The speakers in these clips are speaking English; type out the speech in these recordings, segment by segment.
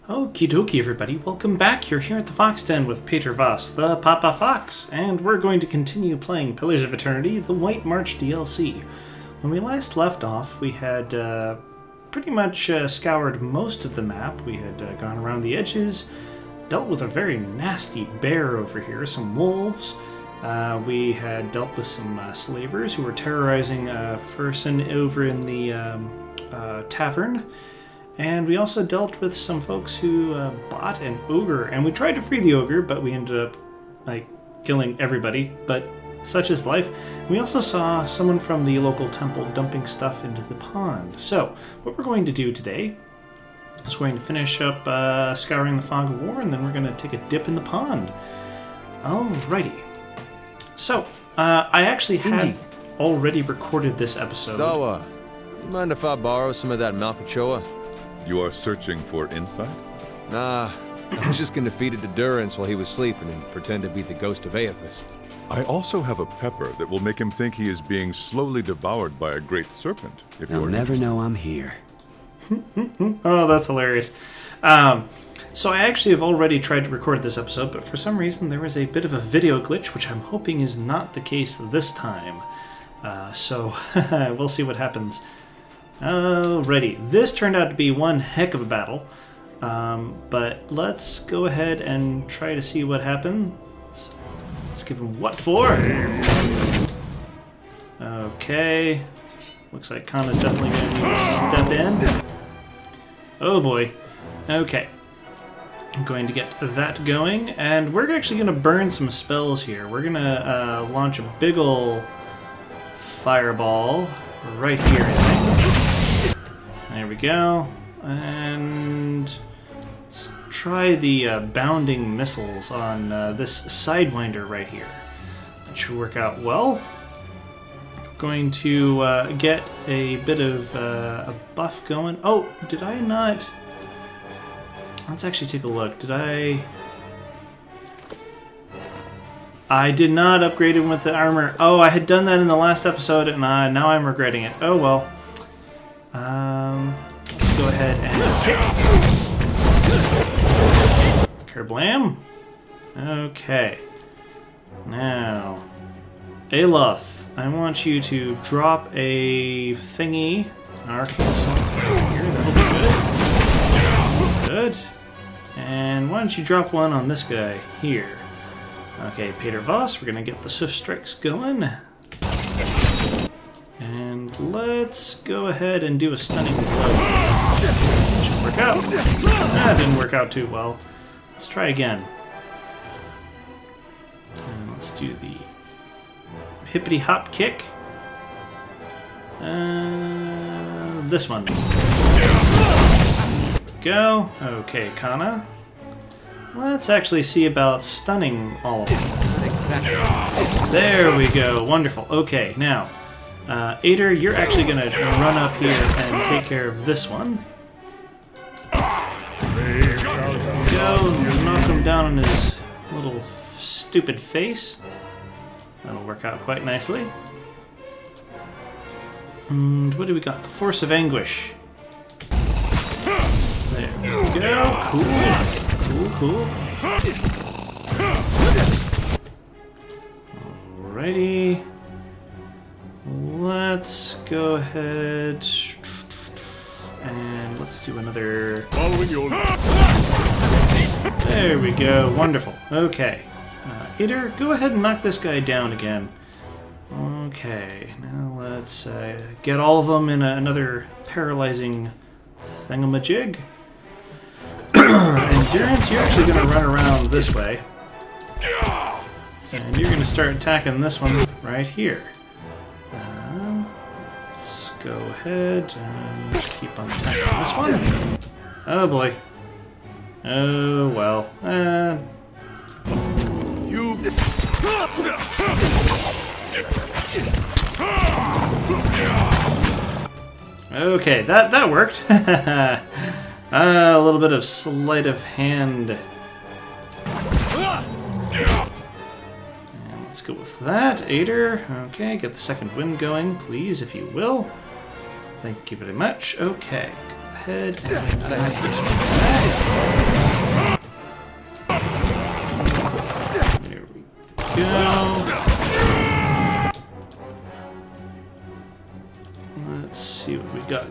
Okie dokie, everybody. Welcome back. You're here at the Fox Den with Peter Voss, the Papa Fox, and we're going to continue playing Pillars of Eternity, the White March DLC. When we last left off, we had pretty much scoured most of the map. We had gone around the edges, dealt with a very nasty bear over here, some wolves. We had dealt with some slavers who were terrorizing a person over in the tavern. And we also dealt with some folks who bought an ogre, and we tried to free the ogre, but we ended up killing everybody, but such is life. We also saw someone from the local temple dumping stuff into the pond. So, what we're going to do today is we're going to finish up scouring the Fog of War, and then we're going to take a dip in the pond. Alrighty. So, I actually had already recorded this episode. So, mind if I borrow some of that Malkachoa? You are searching for insight? Nah, I was just gonna feed it to Durance while he was sleeping and pretend to be the ghost of Aethys. I also have a pepper that will make him think he is being slowly devoured by a great serpent. If They'll never know I'm here. Oh, that's hilarious. So I actually have already tried to record this episode, but for some reason there was a bit of a video glitch, which I'm hoping is not the case this time. So we'll see what happens. Alrighty, this turned out to be one heck of a battle, but let's go ahead and try to see what happens. Let's give him what for? Okay, looks like Kana's definitely going to need to step in. Oh boy, okay. I'm going to get that going, and we're actually going to burn some spells here. We're going to launch a big ol' fireball right here. There we go, and let's try the bounding missiles on this Sidewinder right here. That should work out well. I'm going to get a bit of a buff going. Oh, did I not? Let's actually take a look. Did I did not upgrade him with the armor. Oh, I had done that in the last episode, and now I'm regretting it. Oh well. Let's go ahead and kick. Kerblam. Okay. Now, Aloth, I want you to drop a thingy. Arcane Assault here. That'll be good. Good. And why don't you drop one on this guy here? Okay, Peter Voss, we're gonna get the Swift Strikes going. And let's go ahead and do a stunning blow. Should work out. That didn't work out too well. Let's try again. And let's do the hippity hop kick. This one. Go. Okay, Kana. Let's actually see about stunning all of them. There we go. Wonderful. Okay, now, Ader, you're actually going to run up here and take care of this one. Go. Knock him down on his little stupid face. That'll work out quite nicely. And what do we got? The Force of Anguish. There we go. Cool. Cool. Alrighty. Let's go ahead and let's do another. There we go. Wonderful. Okay. Ader, go ahead and knock this guy down again. Okay. Now let's get all of them in another paralyzing thingamajig. And Durance, you're actually going to run around this way. And you're going to start attacking this one right here. Let's go ahead and keep on attacking this one. Oh boy. Oh well. Okay, that worked. A little bit of sleight of hand. And let's go with that. Ader, okay, get the second wind going, please, if you will. Thank you very much. Okay, go ahead and knock this one back.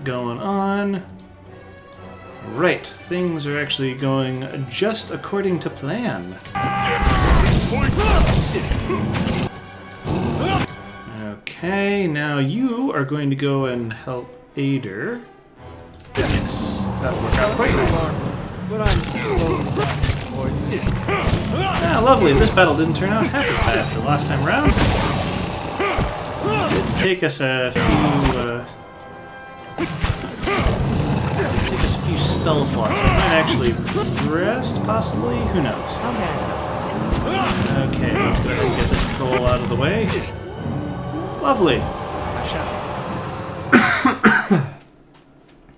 going on? Right, things are actually going just according to plan. Okay, now you are going to go and help Ader. Yes, that'll work out quite nicely. But I'm slowly dying, poison. Ah, lovely. This battle didn't turn out half as bad as the last time around. It did take us a few spell slots. So I might actually rest, possibly. Who knows? Okay, let's go ahead and get this troll out of the way. Lovely.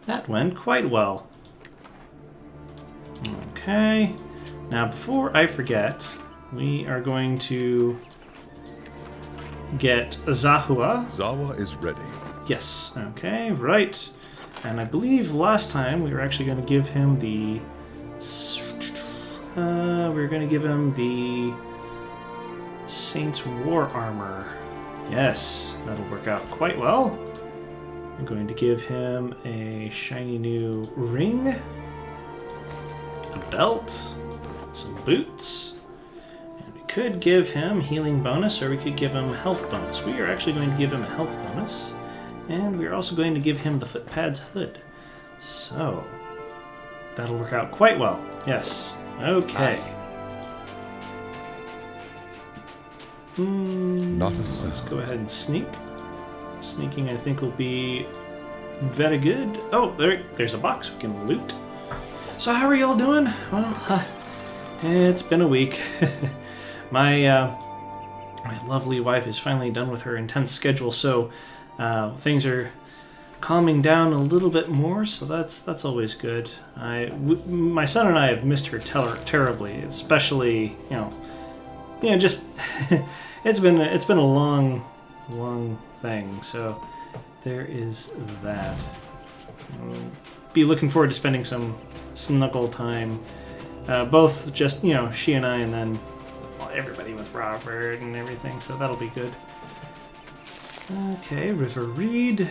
That went quite well. Okay. Now, before I forget, we are going to get Zahua. Zawa is ready. Yes. Okay. Right. And I believe last time we were actually going to give him the. We were going to give him the Saint's War Armor. Yes, that'll work out quite well. I'm going to give him a shiny new ring, a belt, some boots, and we could give him healing bonus, or we could give him health bonus. We are actually going to give him a health bonus, and we're also going to give him the footpads hood. So, that'll work out quite well. Yes. Okay. Not a Let's sound. go ahead and sneak. Sneaking, I think, will be very good. Oh, there's a box we can loot. So how are y'all doing? Well, it's been a week. My lovely wife is finally done with her intense schedule, so things are calming down a little bit more. So that's always good. My son and I have missed her terribly, especially just it's been a long thing. So there is that. Be looking forward to spending some snuggle time, both just she and I, and then everybody with Robert and everything. So that'll be good. Okay, River Reed.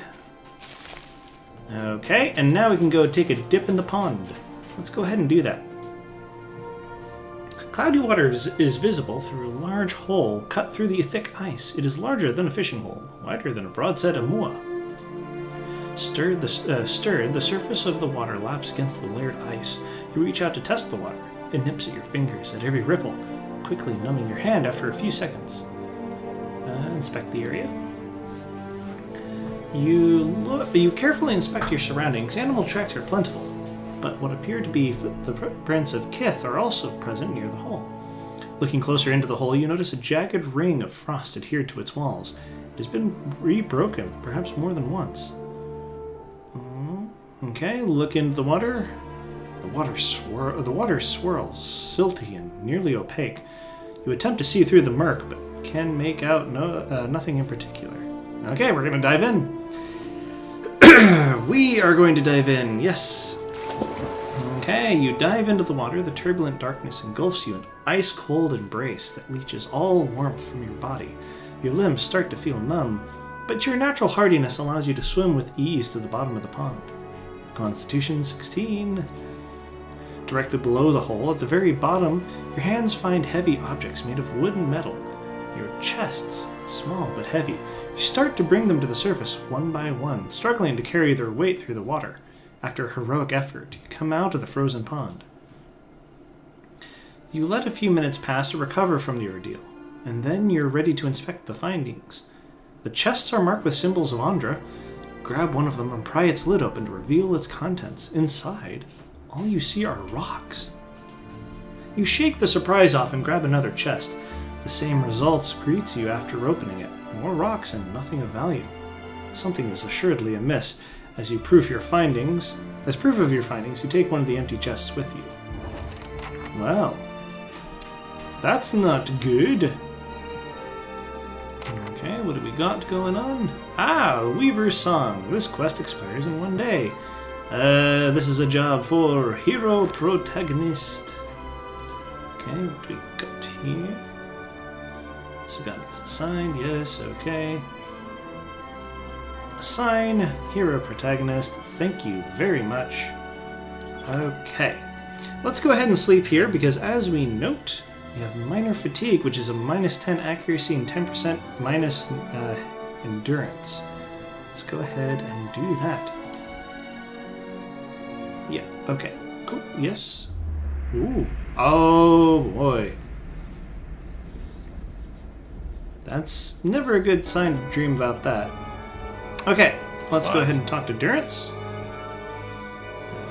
Okay, and now we can go take a dip in the pond. Let's go ahead and do that. Cloudy water is visible through a large hole cut through the thick ice. It is larger than a fishing hole, wider than a broadside amoa. Stirred, the surface of the water laps against the layered ice. You reach out to test the water. It nips at your fingers at every ripple, quickly numbing your hand after a few seconds. Inspect the area. You carefully inspect your surroundings. Animal tracks are plentiful, but what appear to be the footprints of kith are also present near the hole. Looking closer into the hole, you notice a jagged ring of frost adhered to its walls. It has been rebroken, perhaps more than once. Okay, look into the water. The water swirls, silty and nearly opaque. You attempt to see through the murk, but can make out nothing in particular. Okay, we're going to dive in. We are going to dive in, yes. Okay, you dive into the water. The turbulent darkness engulfs you in an ice-cold embrace that leaches all warmth from your body. Your limbs start to feel numb, but your natural hardiness allows you to swim with ease to the bottom of the pond. Constitution 16. Directly below the hole, at the very bottom, your hands find heavy objects made of wood and metal. Your chests, small but heavy. You start to bring them to the surface one by one, struggling to carry their weight through the water. After a heroic effort, you come out of the frozen pond. You let a few minutes pass to recover from the ordeal, and then you're ready to inspect the findings. The chests are marked with symbols of Andra. Grab one of them and pry its lid open to reveal its contents. Inside, all you see are rocks. You shake the surprise off and grab another chest. The same results greets you after opening it. More rocks and nothing of value. Something is assuredly amiss. As proof of your findings, you take one of the empty chests with you. Well, that's not good. Okay, what do we got going on? The Weaver's Song. This quest expires in 1 day. This is a job for hero protagonist. Okay, what do we got here? Sagani is assigned, yes, okay. Assign hero protagonist. Thank you very much. Okay. Let's go ahead and sleep here because as we note, we have minor fatigue, which is a minus 10 accuracy and 10% minus endurance. Let's go ahead and do that. Yeah, okay. Cool. Yes. Ooh. Oh boy. That's never a good sign to dream about that. Okay, let's go ahead and talk to Durance.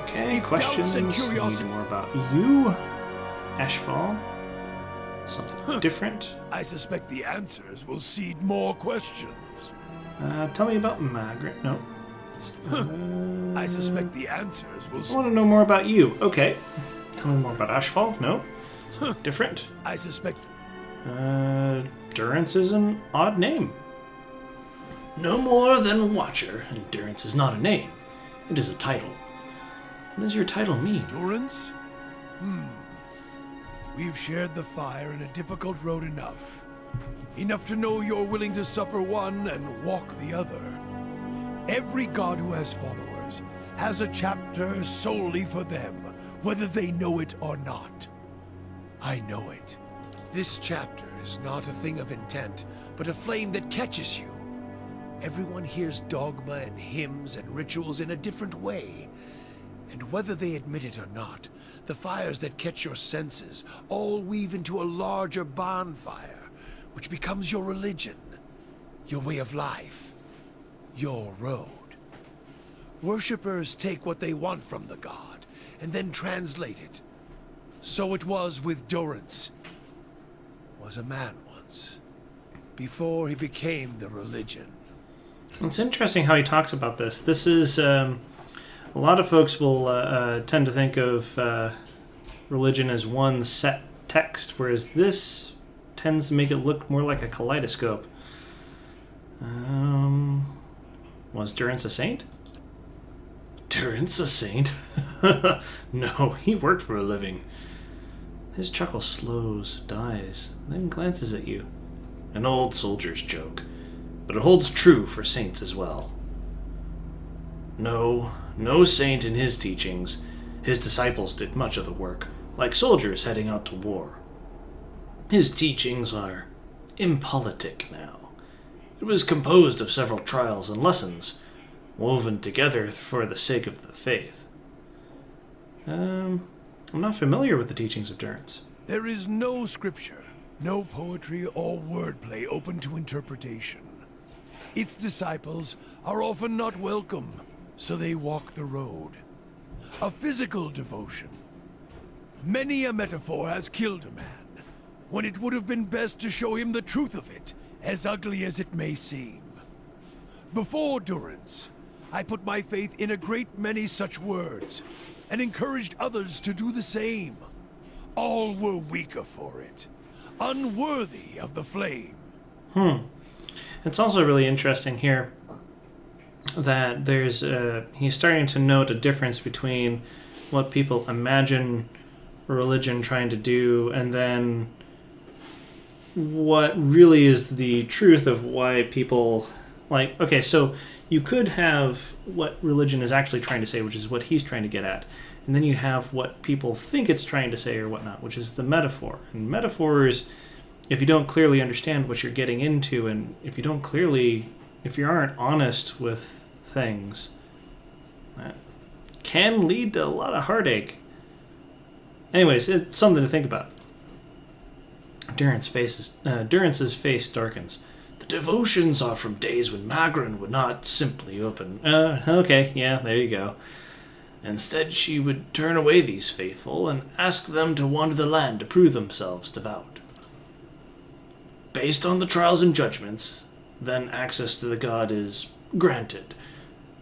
Okay, questions. Need more about you. Ashfall. Something different. I suspect the answers will seed more questions. Tell me about Margaret. No. I suspect the answers will. I want to know more about you. Okay. Tell me more about Ashfall. No. Something different. I suspect. Durance is an odd name. No more than Watcher, and Durance is not a name. It is a title. What does your title mean? Durance? We've shared the fire in a difficult road enough. Enough to know you're willing to suffer one and walk the other. Every god who has followers has a chapter solely for them, whether they know it or not. I know it. This chapter is not a thing of intent, but a flame that catches you. Everyone hears dogma and hymns and rituals in a different way. And whether they admit it or not, the fires that catch your senses all weave into a larger bonfire, which becomes your religion, your way of life, your road. Worshippers take what they want from the god, and then translate it. So it was with Durance. Was a man once, before he became the religion. It's interesting how he talks about this. This is, a lot of folks will tend to think of religion as one set text, whereas this tends to make it look more like a kaleidoscope. Was Durance a saint? Durance a saint? No, he worked for a living. His chuckle slows, dies, then glances at you. An old soldier's joke, but it holds true for saints as well. No saint in his teachings. His disciples did much of the work, like soldiers heading out to war. His teachings are impolitic now. It was composed of several trials and lessons, woven together for the sake of the faith. I'm not familiar with the teachings of Durance. There is no scripture, no poetry or wordplay open to interpretation. Its disciples are often not welcome, so they walk the road. A physical devotion. Many a metaphor has killed a man, when it would have been best to show him the truth of it, as ugly as it may seem. Before Durance, I put my faith in a great many such words, and encouraged others to do the same. All were weaker for it, unworthy of the flame. It's also really interesting here that there's he's starting to note a difference between what people imagine religion trying to do and then what really is the truth of why people like. Okay, so you could have what religion is actually trying to say, which is what he's trying to get at, and then you have what people think it's trying to say or whatnot, which is the metaphor. And metaphors, if you don't clearly understand what you're getting into, and if you aren't honest with things, that can lead to a lot of heartache. Anyways, it's something to think about. Durance's face darkens. The devotions are from days when Magran would not simply open. Okay, yeah, there you go. Instead, she would turn away these faithful and ask them to wander the land to prove themselves devout. Based on the trials and judgments, then access to the god is granted.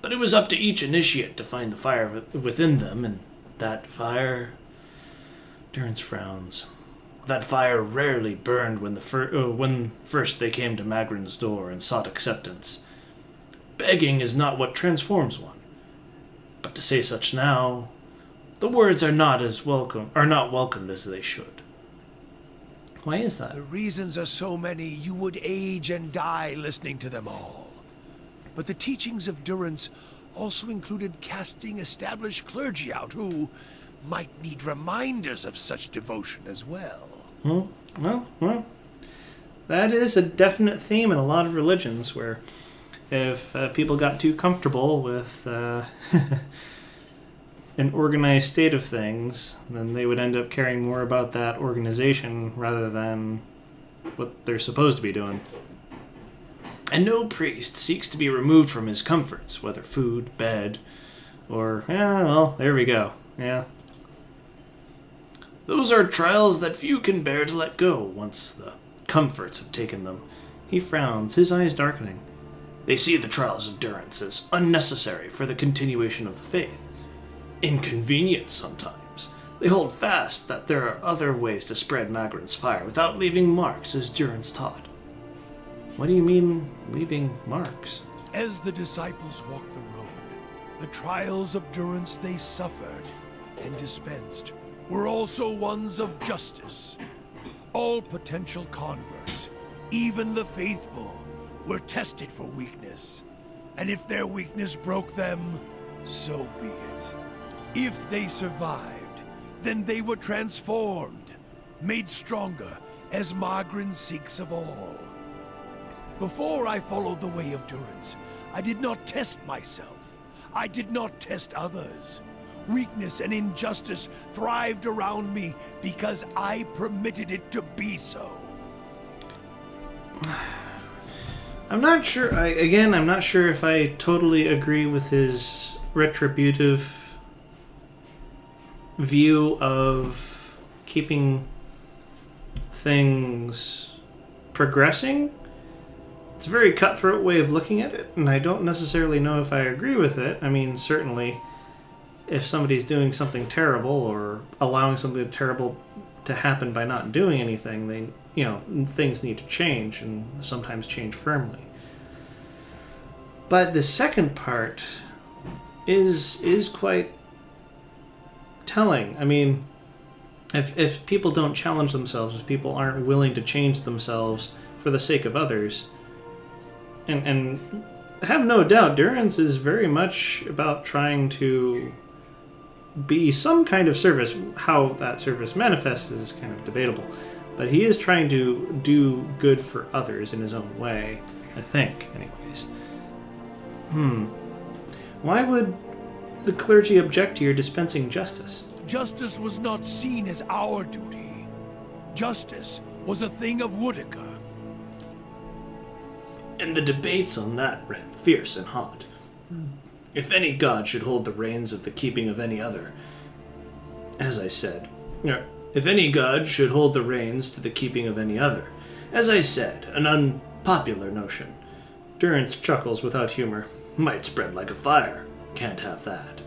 But it was up to each initiate to find the fire within them, and that fire... Durance frowns. That fire rarely burned when first they came to Magran's door and sought acceptance. Begging is not what transforms one. But to say such now, the words are not welcomed as they should. Why is that? The reasons are so many you would age and die listening to them all. but the teachings of Durance also included casting established clergy out who might need reminders of such devotion as well. Well, that is a definite theme in a lot of religions, where if people got too comfortable with an organized state of things, then they would end up caring more about that organization rather than what they're supposed to be doing. And no priest seeks to be removed from his comforts, whether food, bed, or, well, there we go. Yeah. Those are trials that few can bear to let go once the comforts have taken them. He frowns, his eyes darkening. They see the trials of Durance as unnecessary for the continuation of the faith. Inconvenient sometimes. They hold fast that there are other ways to spread Magran's fire without leaving marks, as Durance taught. What do you mean, leaving marks? As the disciples walked the road, the trials of Durance they suffered and dispensed were also ones of justice. All potential converts, even the faithful, were tested for weakness. And if their weakness broke them, so be it. If they survived, then they were transformed, made stronger as Magran seeks of all. Before I followed the way of Durance, I did not test myself. I did not test others. Weakness and injustice thrived around me because I permitted it to be so. I'm not sure. I'm not sure if I totally agree with his retributive view of keeping things progressing. It's a very cutthroat way of looking at it, and I don't necessarily know if I agree with it. I mean, certainly, if somebody's doing something terrible or allowing something terrible to happen by not doing anything, things need to change, and sometimes change firmly. But the second part is quite telling. I mean, if people don't challenge themselves, if people aren't willing to change themselves for the sake of others, and have no doubt, Durance is very much about trying to be some kind of service. How that service manifests is kind of debatable, but he is trying to do good for others in his own way, I think, anyways. Why would the clergy object to your dispensing justice? Justice was not seen as our duty. Justice was a thing of Woodica. And the debates on that ran fierce and hot. If any god should hold the reins of the keeping of any other, as I said, if any god should hold the reins to the keeping of any other, as I said, an unpopular notion. Durance chuckles without humor. Might spread like a fire. Can't have that.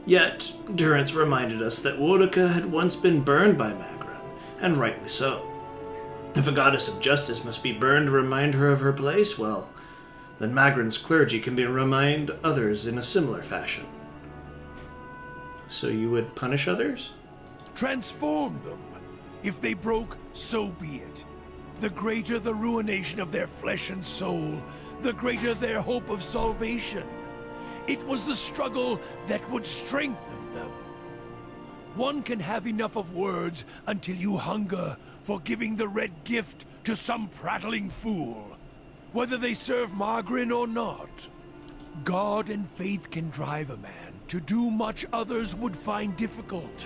Yet, Durance reminded us that Woodica had once been burned by Magran, and rightly so. If a goddess of justice must be burned to remind her of her place, well, then Magran's clergy can remind others in a similar fashion. So you would punish others? Transform them. If they broke, so be it. The greater the ruination of their flesh and soul, the greater their hope of salvation. It was the struggle that would strengthen them. One can have enough of words until you hunger for giving the red gift to some prattling fool, whether they serve Magran or not. God and faith can drive a man to do much others would find difficult.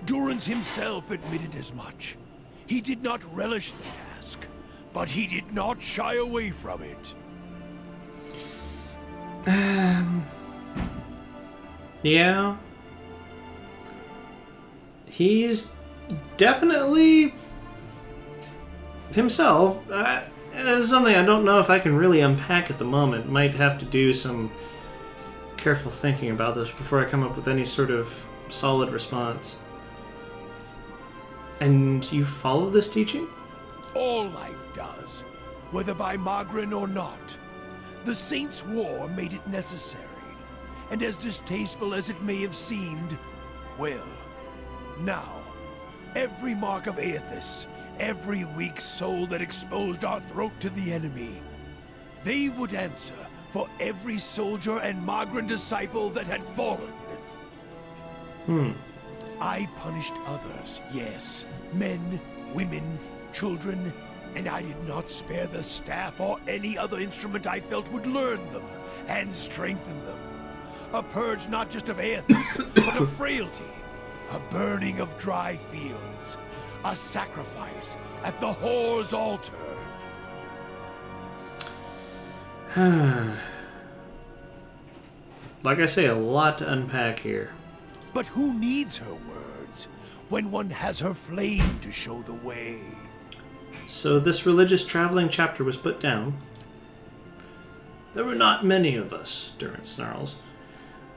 Durance himself admitted as much. He did not relish the task, but he did not shy away from it. Yeah. He's definitely himself. This is something I don't know if I can really unpack at the moment. Might have to do some careful thinking about this before I come up with any sort of solid response. And you follow this teaching? All life does, whether by Magran or not. The Saints' War made it necessary, and as distasteful as it may have seemed, well, now, every mark of Aethys, every weak soul that exposed our throat to the enemy, They would answer for every soldier and Magran disciple that had fallen. I punished others, yes. Men, women, children, and I did not spare the staff or any other instrument I felt would learn them and strengthen them. A purge not just of Aethys, but of frailty. A burning of dry fields. A sacrifice at the whore's altar. Like I say, a lot to unpack here. But who needs her words when one has her flame to show the way? So this religious traveling chapter was put down. There were not many of us, Durance snarls.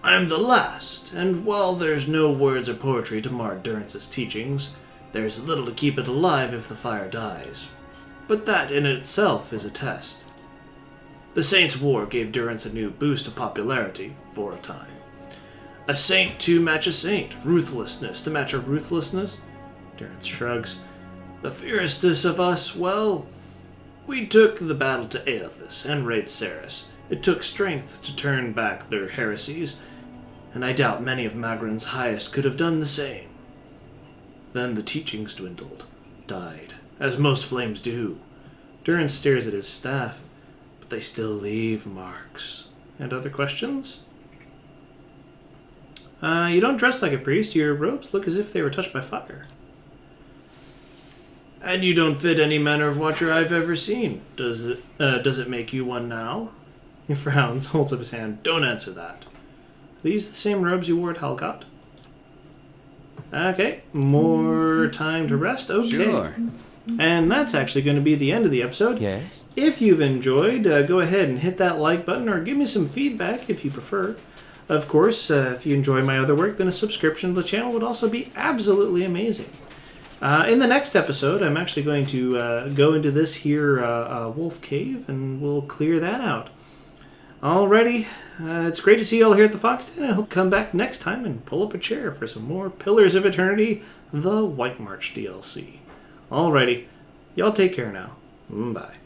I am the last, and while there's no words or poetry to mar Durance's teachings, there's little to keep it alive if the fire dies. But that in itself is a test. The Saints' War gave Durance a new boost of popularity, for a time. A saint to match a saint, ruthlessness to match a ruthlessness? Durance shrugs. The fiercest of us, well, we took the battle to Aethys and raided Ceres. It took strength to turn back their heresies, and I doubt many of Magran's highest could have done the same. Then the teachings dwindled, died, as most flames do. Durance stares at his staff, but they still leave marks. And other questions? You don't dress like a priest. Your robes look as if they were touched by fire. And you don't fit any manner of watcher I've ever seen. Does it make you one now? He frowns, holds up his hand. Don't answer that. Are these the same robes you wore at Helgot? Okay, more time to rest. Okay. Sure. And that's actually going to be the end of the episode. Yes? If you've enjoyed, go ahead and hit that like button or give me some feedback if you prefer. Of course, if you enjoy my other work, then a subscription to the channel would also be absolutely amazing. In the next episode, I'm actually going to go into this here wolf cave, and we'll clear that out. Alrighty, it's great to see you all here at the Fox Den. I hope you come back next time and pull up a chair for some more Pillars of Eternity, the White March DLC. Alrighty, y'all take care now. Bye.